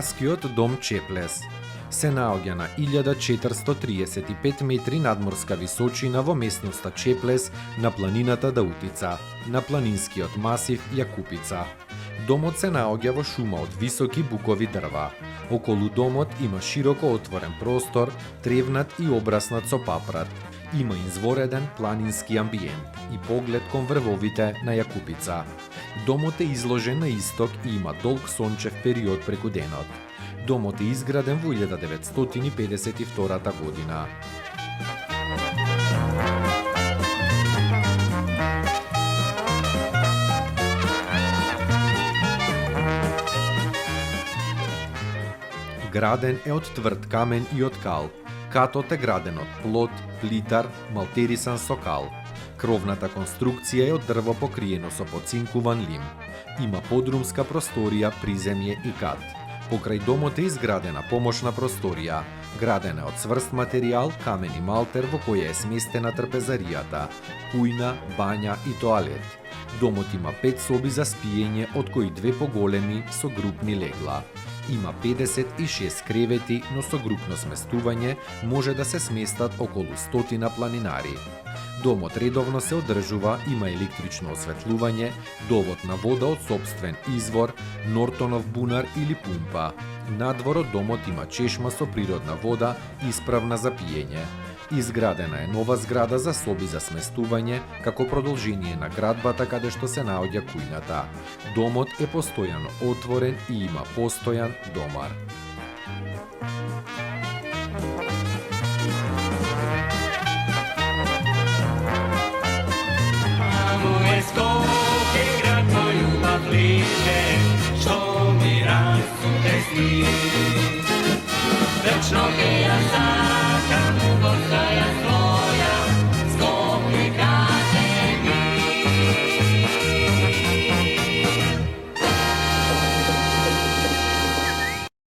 Царскиот дом Чеплес се наоѓа на 1435 метри надморска височина во местноста Чеплес на планината Даутица, на планинскиот масив Јакупица. Домот се наоѓа во шума од високи букови дрва. Околу домот има широко отворен простор, тревнат и обраснат со папрат. Има извореден планински амбиент и поглед кон врвовите на Јакупица. Домот е изложен на исток и има долг сончев период преку денот. Домот е изграден во 1952 година. Граден е од тврд камен и од кал. Катот е граден од плот, плитар, малтерисан со кал. Кровната конструкција е од дрво покриено со поцинкуван лим. Има подрумска просторија, приземје и кат. Покрај домот е изградена помошна просторија, градена од цврст материјал, камен и малтер во која е сместена трпезаријата, кујна, бања и тоалет. Домот има 5 соби за спиење, од кои 2 поголеми со групни легла. Има 56 кревети, но со групно сместување може да се сместат околу 100 планинари. Домот редовно се одржува, има електрично осветлување, довод на вода од сопствен извор, Нортонов бунар или пумпа. Надвор од домот има чешма со природна вода, исправна за пиење. Изградена е нова зграда за соби за сместување, како продолжение на градбата каде што се наоѓа кујната. Домот е постојано отворен и има постојан домар. Vечно che ja